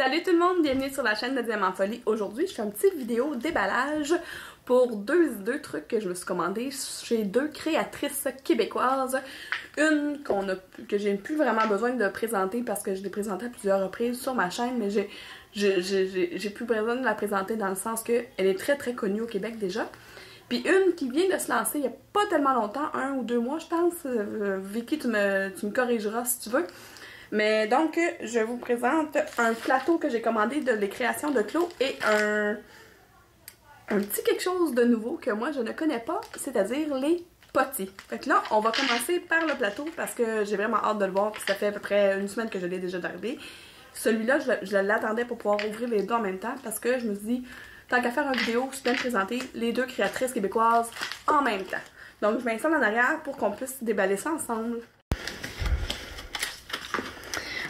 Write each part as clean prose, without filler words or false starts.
Salut tout le monde, bienvenue sur la chaîne de Diamant Folie. Aujourd'hui, je fais une petite vidéo déballage pour deux trucs que je me suis commandé chez deux créatrices québécoises. Une que j'ai plus vraiment besoin de présenter parce que je l'ai présentée à plusieurs reprises sur ma chaîne, mais j'ai plus besoin de la présenter dans le sens que elle est très connue au Québec déjà. Puis une qui vient de se lancer il n'y a pas tellement longtemps, 1 ou 2 mois je pense. Vicky, tu me corrigeras si tu veux. Mais donc, je vous présente un plateau que j'ai commandé de Les Créations de Claude et un petit quelque chose de nouveau que moi je ne connais pas, c'est-à-dire les potis. Fait que là, on va commencer par le plateau parce que j'ai vraiment hâte de le voir, puis ça fait à peu près une semaine que je l'ai déjà arrivé. Celui-là, je l'attendais pour pouvoir ouvrir les deux en même temps parce que je me suis dit, tant qu'à faire une vidéo, c'est bien de présenter les deux créatrices québécoises en même temps. Donc, je m'installe en arrière pour qu'on puisse déballer ça ensemble.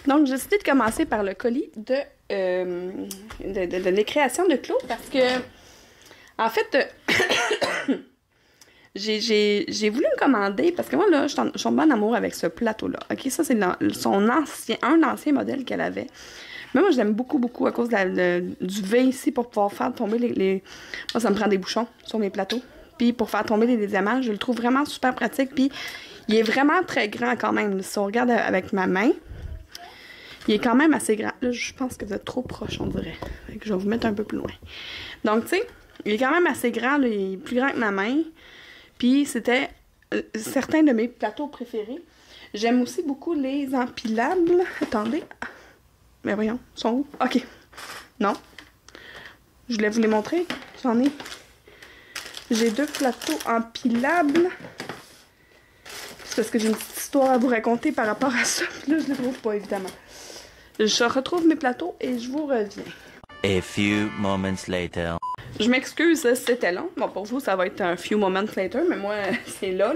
Donc, j'ai décidé de commencer par le colis de Les Créations de Claude parce que, en fait, j'ai voulu me commander parce que moi, là, je suis en bon amour avec ce plateau-là. OK, ça, c'est un ancien modèle qu'elle avait. Mais moi, je l'aime beaucoup à cause du V ici pour pouvoir faire tomber les... Moi, ça me prend des bouchons sur mes plateaux. Puis, pour faire tomber les diamants, je le trouve vraiment super pratique. Puis, il est vraiment très grand quand même. Si on regarde avec ma main... Il est quand même assez grand. Là, je pense que vous êtes trop proche, on dirait. Fait que je vais vous mettre un peu plus loin. Donc, tu sais, il est quand même assez grand. Là, il est plus grand que ma main. Puis, c'était certains de mes plateaux préférés. J'aime aussi beaucoup les empilables. Attendez. Mais voyons, ils sont où? OK. Non. Je voulais vous les montrer. J'en ai. J'ai deux plateaux empilables. C'est parce que j'ai une petite histoire à vous raconter par rapport à ça. Puis là, je ne les trouve pas, évidemment. Je retrouve mes plateaux et je vous reviens. A few moments later. Je m'excuse si c'était long. Bon, pour vous, ça va être un few moments later, mais moi, c'est là.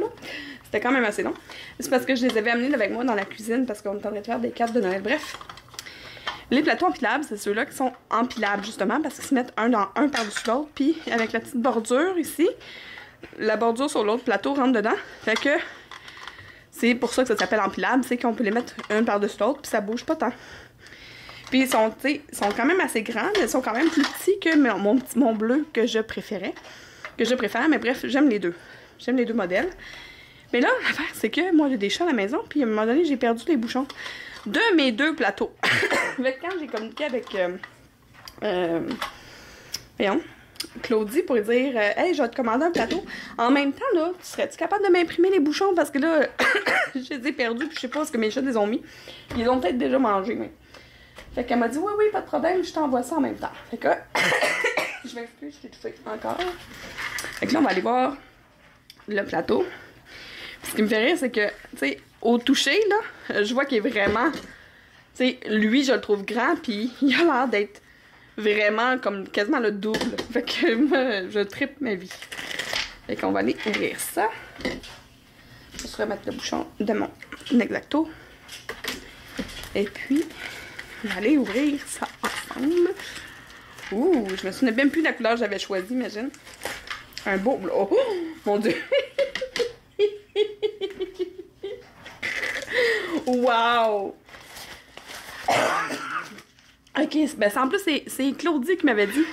C'était quand même assez long. C'est parce que je les avais amenés avec moi dans la cuisine parce qu'on est en train de faire des cartes de Noël. Bref. Les plateaux empilables, c'est ceux-là qui sont empilables, justement, parce qu'ils se mettent un par-dessus l'autre. Puis, avec la petite bordure ici, la bordure sur l'autre plateau rentre dedans. Fait que c'est pour ça que ça s'appelle empilable, c'est qu'on peut les mettre un par-dessus l'autre, puis ça bouge pas tant. Puis ils sont quand même assez grands, mais ils sont quand même plus petits que mon bleu que je préfère, mais bref, j'aime les deux. J'aime les deux modèles. Mais là, l'affaire, c'est que moi, j'ai des chats à la maison, puis à un moment donné, j'ai perdu les bouchons de mes deux plateaux. Fait que quand j'ai communiqué avec Claudie pour lui dire hey, je vais te commander un plateau. En même temps, là, serais-tu capable de m'imprimer les bouchons? Parce que là, je les ai perdus, puis je sais pas ce que mes chats les ont mis. Ils ont peut-être déjà mangé, mais. Fait qu'elle m'a dit oui, pas de problème, je t'envoie ça en même temps. Fait que je m'excuse, je suis étouffée encore. Fait que là, on va aller voir le plateau. Puis ce qui me fait rire, c'est que, tu sais, au toucher, là, je vois qu'il est vraiment. Tu sais, lui, je le trouve grand, puis il a l'air d'être vraiment comme quasiment le double. Fait que moi, je trippe ma vie. Fait qu'on va aller ouvrir ça. Je vais se remettre le bouchon de mon Exacto. Et puis, on va aller ouvrir ça ensemble. Ouh, je me souviens même plus de la couleur que j'avais choisie, imagine. Un beau... Oh, mon Dieu! Wow! Ok, ben en plus, c'est Claudie qui m'avait dit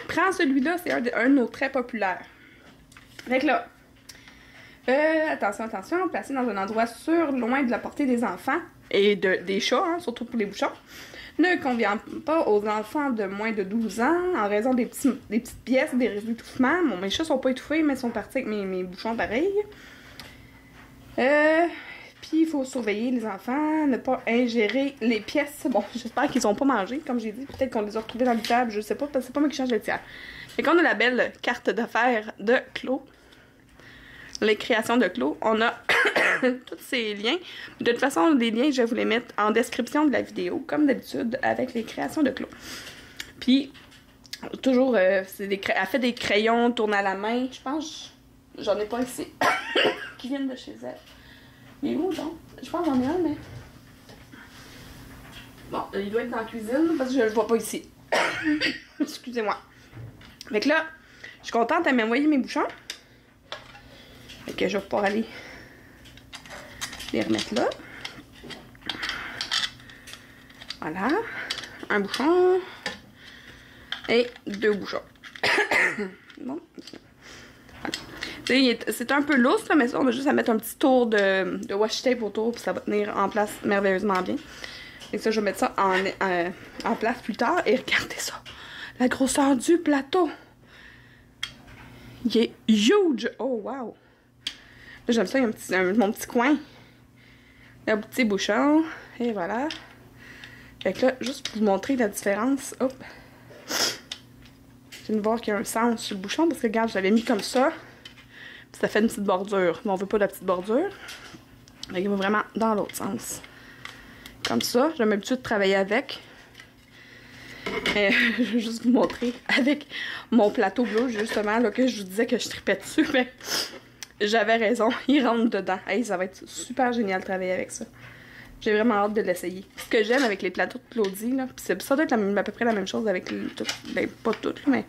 prends celui-là, c'est un de nos très populaires. Fait que là, attention, placé dans un endroit sûr, loin de la portée des enfants et des chats, hein, surtout pour les bouchons. Ne convient pas aux enfants de moins de 12 ans en raison des petites pièces, des risques d'étouffement. Bon, mes chats sont pas étouffés, mais sont partis avec mes bouchons pareils. Puis il faut surveiller les enfants, ne pas ingérer les pièces. Bon, j'espère qu'ils ont pas mangé, comme j'ai dit. Peut-être qu'on les a retrouvés dans le table, je sais pas, parce que c'est pas moi qui change le tiers. Fait qu'on a la belle carte d'affaires de Claude. Les Créations de Claude. On a tous ces liens. De toute façon, les liens, je vais vous les mettre en description de la vidéo, comme d'habitude, avec Les Créations de Claude. Puis, toujours, elle fait des crayons tournés à la main. Je pense, j'en ai pas ici, qui viennent de chez elle. Il est où, donc? Je pense que j'en ai un, mais... Bon, il doit être dans la cuisine, parce que je le vois pas ici. Excusez-moi. Fait que là, je suis contente de m'envoyer mes bouchons. Fait que je vais pouvoir aller les remettre là. Voilà. un bouchon et 2 bouchons. Bon. C'est un peu lousse, là, mais ça, on a juste à mettre un petit tour de washi tape autour, puis ça va tenir en place merveilleusement bien. Et ça, je vais mettre ça en place plus tard. Et regardez ça, la grosseur du plateau. Il est huge! Oh, wow! J'aime ça, il y a mon petit coin. Un petit bouchon. Et voilà. Fait que là, juste pour vous montrer la différence, hop. Je viens de voir qu'il y a un sens sur le bouchon, parce que regarde, je l'avais mis comme ça. Puis ça fait une petite bordure. Mais on veut pas de la petite bordure. Fait qu'il va vraiment dans l'autre sens. Comme ça. J'ai l'habitude de travailler avec. Je vais juste vous montrer avec mon plateau bleu, justement, là, que je vous disais que je tripais dessus. Mais j'avais raison. Il rentre dedans. Hey, ça va être super génial de travailler avec ça. J'ai vraiment hâte de l'essayer. Ce que j'aime avec les plateaux de Claudie, là, pis ça doit être à peu près la même chose avec ben, pas toutes, mais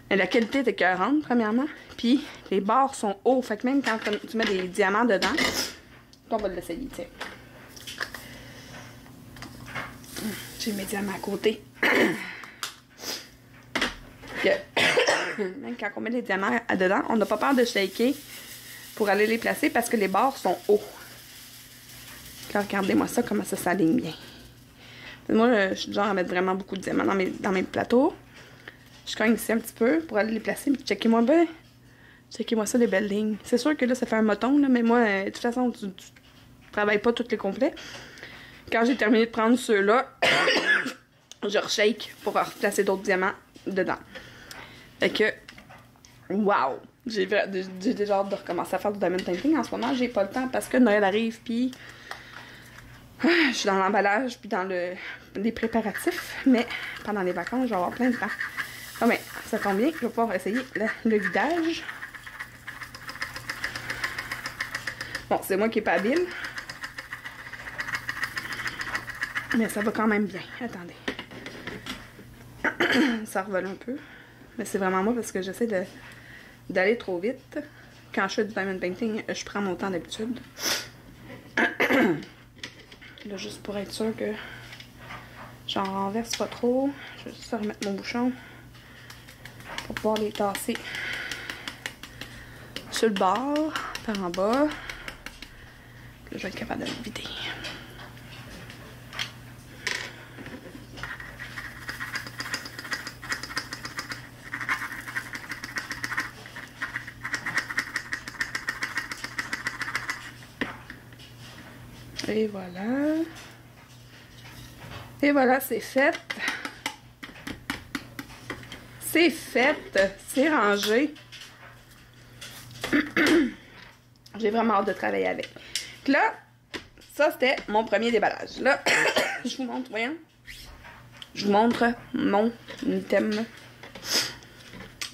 la qualité est écœurante, premièrement. Puis les bords sont hauts, fait que même quand tu mets des diamants dedans, on va l'essayer, tiens. J'ai mes diamants à côté. Même quand on met les diamants dedans, on n'a pas peur de shaker pour aller les placer parce que les bords sont hauts. Là, regardez-moi ça, comment ça s'aligne bien. Moi, je suis du genre à mettre vraiment beaucoup de diamants dans mes plateaux. Je cogne ici un petit peu pour aller les placer. Mais checkez-moi bien. Checkez-moi ça, les belles lignes. C'est sûr que là, ça fait un moton, là, mais moi, de toute façon, tu travailles pas tous les complets. Quand j'ai terminé de prendre ceux-là, je reshake pour replacer d'autres diamants dedans. Fait que, wow! J'ai déjà hâte de recommencer à faire du diamond painting. En ce moment, j'ai pas le temps parce que Noël arrive, puis je suis dans l'emballage, puis dans les préparatifs. Mais pendant les vacances, je vais avoir plein de temps. Ah ben, ça tombe bien, je vais pouvoir essayer le vidage. Bon, c'est moi qui n'ai pas habile. Mais ça va quand même bien. Attendez. Ça revole un peu. Mais c'est vraiment moi parce que j'essaie d'aller trop vite. Quand je fais du diamond painting, je prends mon temps d'habitude. Là, juste pour être sûr que j'en renverse pas trop. Je vais juste remettre mon bouchon pour pouvoir les tasser sur le bord, par en bas. Là, je vais être capable de le vider. Et voilà. Et voilà, c'est fait. C'est fait. C'est rangé. J'ai vraiment hâte de travailler avec. Là, ça c'était mon premier déballage. Là, je vous montre, voyons. Je vous montre mon item.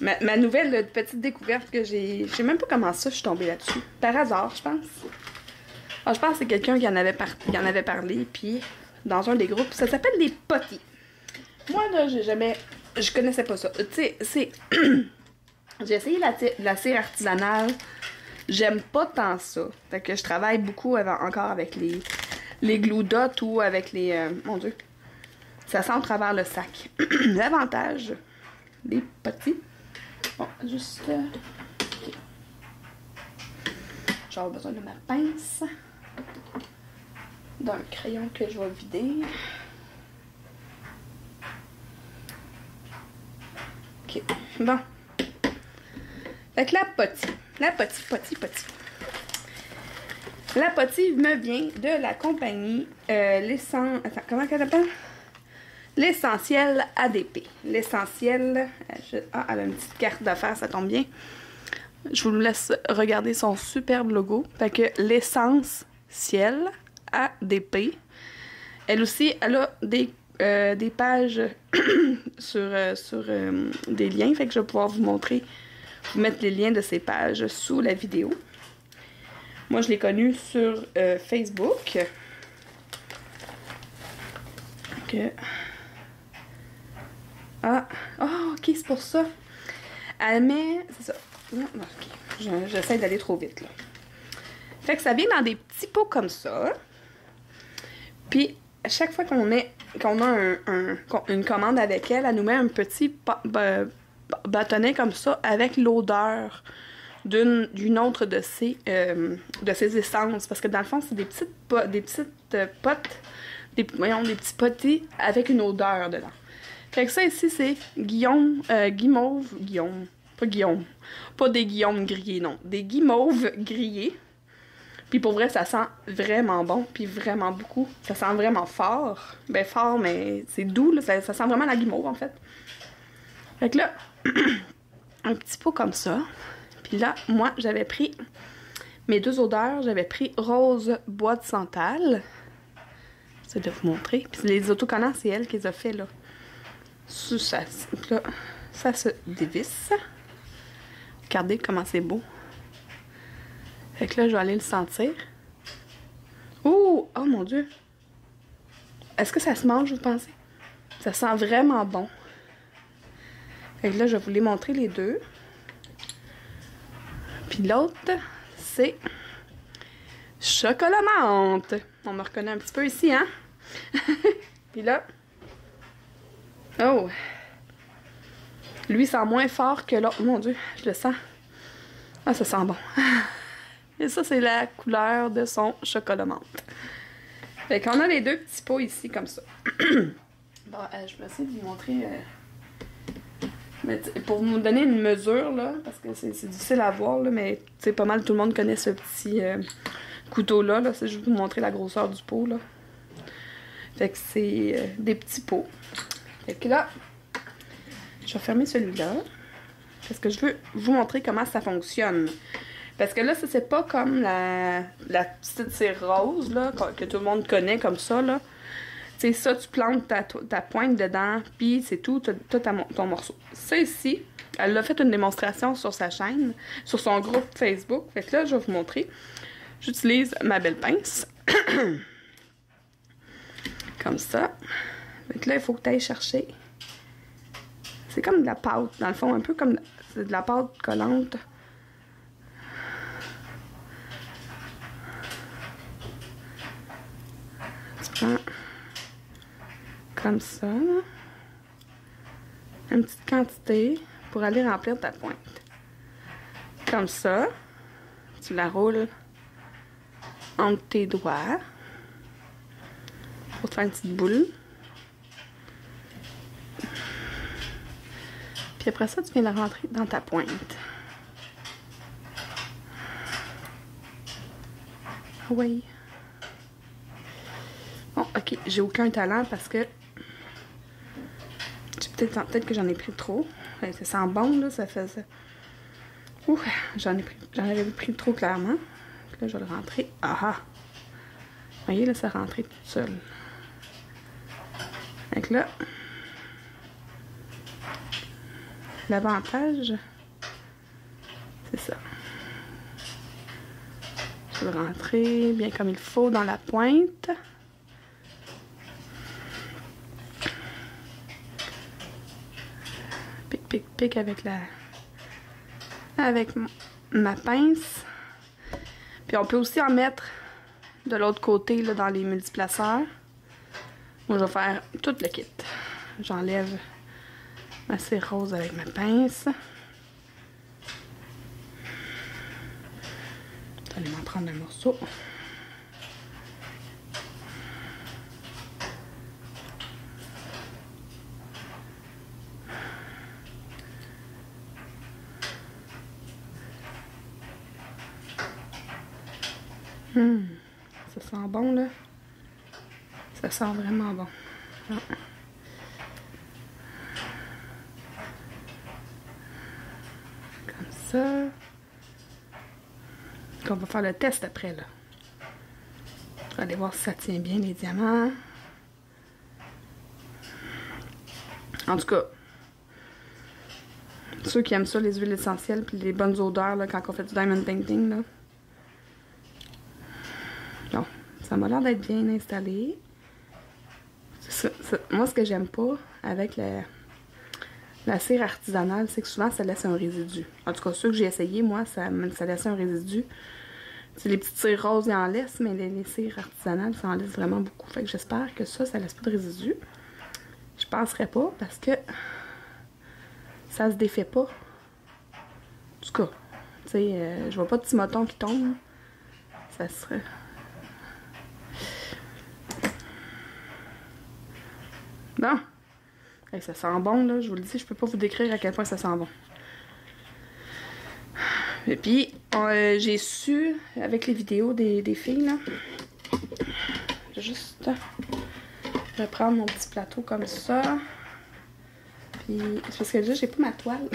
Ma nouvelle petite découverte que j'ai... Je sais même pas comment ça je suis tombée là-dessus. Par hasard, je pense. Alors, je pense que c'est quelqu'un qui en avait parlé, puis dans un des groupes. Ça s'appelle les potties. Moi, là, je connaissais pas ça. Tu sais, c'est... J'ai essayé la cire artisanale. J'aime pas tant ça. Fait que je travaille beaucoup encore avec les glue dots ou avec les... mon Dieu. Ça sent au travers le sac. L'avantage des potties. Bon, juste... Okay. J'aurai besoin de ma pince. D'un crayon que je vais vider. Ok, bon. Fait que la pottie. La pottie. La pottie me vient de la compagnie Attends, comment qu'elle s'appelle? L'Essentiel ADP. L'Essentiel... elle a une petite carte d'affaires, ça tombe bien. Je vous laisse regarder son superbe logo. Fait que l'Essentiel ADP. Elle aussi, elle a des pages sur des liens. Fait que je vais pouvoir vous montrer, vous mettre les liens de ces pages sous la vidéo. Moi, je l'ai connue sur Facebook. Ok. Ah, oh, ok, c'est pour ça. Elle met... C'est ça. Non, ok. J'essaie d'aller trop vite, là. Fait que ça vient dans des petits pots comme ça. Puis, à chaque fois qu'on met qu'on a une commande avec elle, elle nous met un petit bâtonnet comme ça avec l'odeur d'une autre de ses essences. Parce que dans le fond, c'est des petites potes, des petits potis avec une odeur dedans. Fait que ça ici, c'est guimauve, pas des guillaumes grillés, non, des guimauves grillés. Puis pour vrai, ça sent vraiment bon, puis vraiment beaucoup. Ça sent vraiment fort. Ben fort, mais c'est doux, là. Ça sent vraiment la guimauve, en fait. Fait que là, un petit pot comme ça. Puis là, moi, j'avais pris mes 2 odeurs. J'avais pris rose bois de santal. C'est de vous montrer. Puis les autocollants, c'est elle qui les a fait, là. Là, ça se dévisse. Regardez comment c'est beau. Fait que là, je vais aller le sentir. Ouh! Oh mon Dieu! Est-ce que ça se mange, vous pensez? Ça sent vraiment bon. Fait que là, je vais vous les montrer les deux. Puis l'autre, c'est chocolat menthe. On me reconnaît un petit peu ici, hein? Puis là... Oh! Lui, sent moins fort que l'autre. Oh mon Dieu, je le sens. Ah, ça sent bon. Et ça, c'est la couleur de son chocolat menthe. Fait qu'on a les 2 petits pots ici, comme ça. Bon, je vais essayer de vous montrer... mais pour vous donner une mesure, là, parce que c'est difficile à voir, là, mais pas mal tout le monde connaît ce petit couteau-là. Là, c'est juste vous montrer la grosseur du pot, là. Fait que c'est des petits pots. Fait que là, je vais fermer celui-là. Parce que je veux vous montrer comment ça fonctionne. Parce que là, ça, c'est pas comme la petite cire rose, là, que tout le monde connaît comme ça, là. C'est ça, tu plantes ta pointe dedans, puis c'est tout, t'as ton morceau. Ça ici, elle a fait une démonstration sur sa chaîne, sur son groupe Facebook. Fait que là, je vais vous montrer. J'utilise ma belle pince. Comme ça. Fait que là, il faut que tu ailles chercher. C'est comme de la pâte, dans le fond, un peu comme de la pâte collante. Tu prends comme ça, là. Une petite quantité pour aller remplir ta pointe. Comme ça, tu la roules entre tes doigts pour te faire une petite boule. Puis après ça, tu viens la rentrer dans ta pointe. Oui. Bon, ok, j'ai aucun talent parce que peut-être que j'en ai pris trop. Ouais, ça sent bon, là, ça fait ça. Ouh, j'en avais pris trop clairement. Puis là, je vais le rentrer. Ah ah! Vous voyez, là, ça rentrait tout seul. Donc là, l'avantage, c'est ça. Je vais le rentrer bien comme il faut dans la pointe. Pic, pic, pic avec ma pince. Puis on peut aussi en mettre de l'autre côté, là, dans les multiplaceurs. Moi, je vais faire tout le kit. J'enlève ma cire rose avec ma pince. Je vais aller m'en prendre un morceau. Ça sent bon, là. Ça sent vraiment bon. Ah. Comme ça. On va faire le test après, là. Je vais aller voir si ça tient bien, les diamants. En tout cas, ceux qui aiment ça, les huiles essentielles puis les bonnes odeurs, là, quand on fait du diamond painting, là. Bon, ça m'a l'air d'être bien installé. Moi, ce que j'aime pas avec la cire artisanale, c'est que souvent, ça laisse un résidu. En tout cas, ceux que j'ai essayé, moi, ça laisse un résidu. Les petites cires roses, ils en laissent, mais les cires artisanales, ça en laisse vraiment beaucoup. Fait que j'espère que ça laisse pas de résidus. Je penserais pas, parce que ça se défait pas. En tout cas, tu sais, je vois pas de petits motons qui tombent. Ça serait... Bon. Hey, ça sent bon, là. Je vous le dis, je peux pas vous décrire à quel point ça sent bon. Et puis, j'ai su, avec les vidéos des filles, là, je vais juste reprendre mon petit plateau comme ça. Puis, c'est parce que là, j'ai pas ma toile.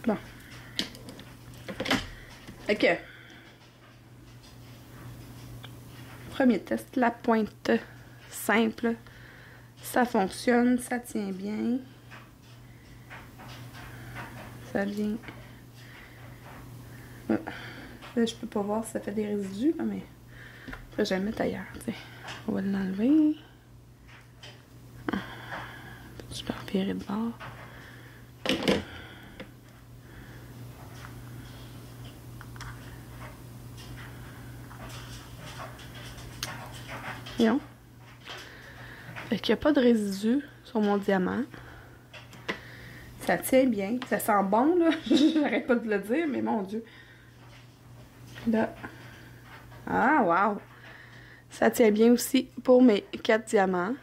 Bon. Ok. Premier test, la pointe simple. Ça fonctionne, ça tient bien. Ça vient. Là, je peux pas voir si ça fait des résidus, mais je vais le mettre ailleurs. T'sais. On va l'enlever. Je peux revirer de bord. Voyons. Fait qu'il n'y a pas de résidus sur mon diamant. Ça tient bien. Ça sent bon, là. J'arrête pas de le dire, mais mon Dieu. Là. Ah, wow! Ça tient bien aussi pour mes 4 diamants.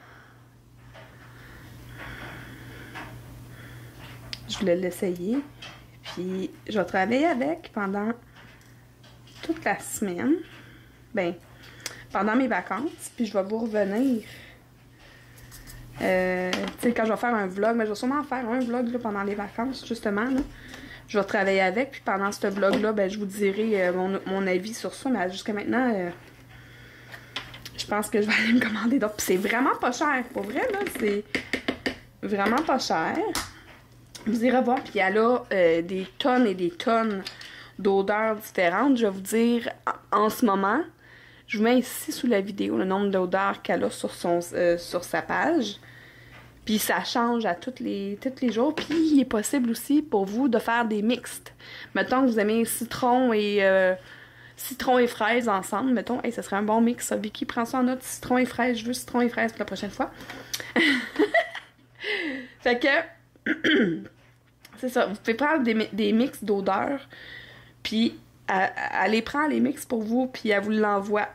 Je voulais l'essayer. Puis, je vais travailler avec pendant toute la semaine. Ben, pendant mes vacances. Puis, je vais vous revenir. Tu sais, quand je vais faire un vlog, mais je vais sûrement faire un vlog là, pendant les vacances, justement. Là. Je vais travailler avec. Puis, pendant ce vlog-là, ben, je vous dirai mon avis sur ça. Mais jusqu'à maintenant, je pense que je vais aller me commander d'autres. Puis, c'est vraiment pas cher. Pour vrai, là, c'est vraiment pas cher. Vous irez voir, puis il y a là des tonnes et des tonnes d'odeurs différentes. Je vais vous dire, en ce moment, je vous mets ici sous la vidéo le nombre d'odeurs qu'elle a sur sa page. Puis ça change à tous les jours. Puis il est possible aussi pour vous de faire des mixtes. Mettons que vous aimez citron et fraises ensemble. Mettons, hey, ça serait un bon mix. Ça. Vicky, prends ça en note, citron et fraises. Je veux citron et fraises pour la prochaine fois. Fait que... c'est ça, vous pouvez prendre des mix d'odeurs, puis elle les prend, les mix pour vous, puis elle vous l'envoie.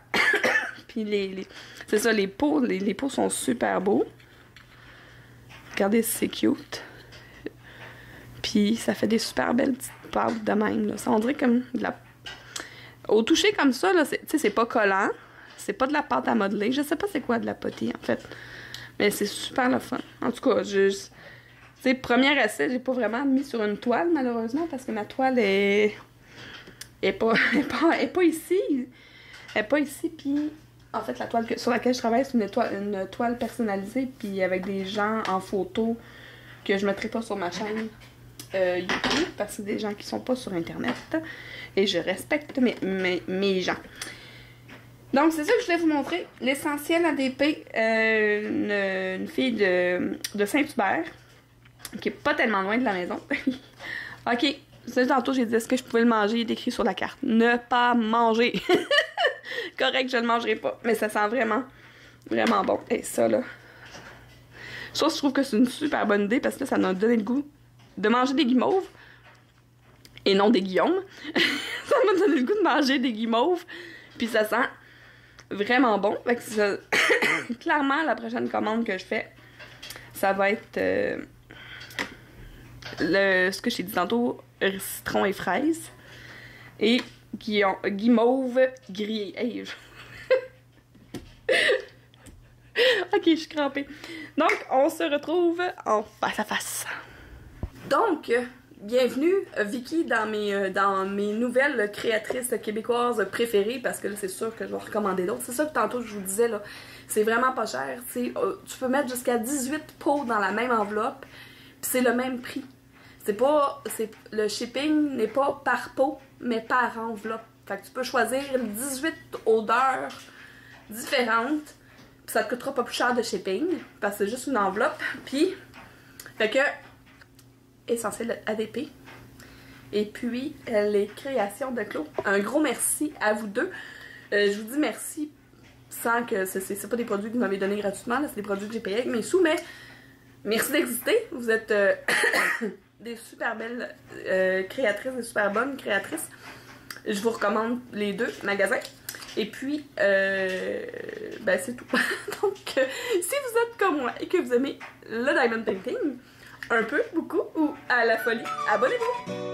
Puis c'est ça, les pots sont super beaux. Regardez, c'est cute. Puis ça fait des super belles petites pâtes de même, là. Ça, on dirait comme de la... Au toucher comme ça, là, c'est pas collant. C'est pas de la pâte à modeler. Je sais pas c'est quoi de la potée, en fait. Mais c'est super le fun. En tout cas, tu sais, premier essai, j'ai pas vraiment mis sur une toile, malheureusement, parce que ma toile est pas ici. Elle est pas ici, puis en fait, la toile sur laquelle je travaille, c'est une toile personnalisée, puis avec des gens en photo que je mettrai pas sur ma chaîne YouTube, parce que c'est des gens qui sont pas sur Internet, et je respecte mes gens. Donc, c'est ça que je voulais vous montrer. L'essentiel ADP, une fille de Saint-Hubert, qui est pas tellement loin de la maison. Ok, c'est tantôt j'ai dit est-ce que je pouvais le manger, il est écrit sur la carte. Ne pas manger. Correct, je le mangerai pas. Mais ça sent vraiment, vraiment bon. Et ça là. Ça, je trouve que c'est une super bonne idée parce que là, ça m'a donné le goût de manger des guimauves. Et non des guillaumes. Ça m'a donné le goût de manger des guimauves. Puis ça sent vraiment bon. Fait que ça... Clairement, la prochaine commande que je fais, ça va être... ce que j'ai dit tantôt, citron et fraises. Et guimauve grillé. Hey, ok, je suis crampée. Donc, on se retrouve en face à face. Donc, bienvenue Vicky dans mes nouvelles créatrices québécoises préférées, parce que là, c'est sûr que je vais recommander d'autres. C'est ça que tantôt je vous disais, là. C'est vraiment pas cher. Tu peux mettre jusqu'à 18 pots dans la même enveloppe, puis c'est le même prix. Le shipping n'est pas par pot, mais par enveloppe. Fait que tu peux choisir 18 odeurs différentes, ça te coûtera pas plus cher de shipping, parce que c'est juste une enveloppe. Puis, fait que, Essentiel ADP. Et puis, les créations de Claude. Un gros merci à vous deux. Je vous dis merci sans que c'est pas des produits que vous m'avez donnés gratuitement, c'est des produits que j'ai payés avec mes sous, mais merci d'exister. Vous êtes des super belles créatrices, des super bonnes créatrices. Je vous recommande les deux magasins. Et puis, ben c'est tout. Donc, si vous êtes comme moi et que vous aimez le diamond painting, un peu, beaucoup ou à la folie, abonnez-vous!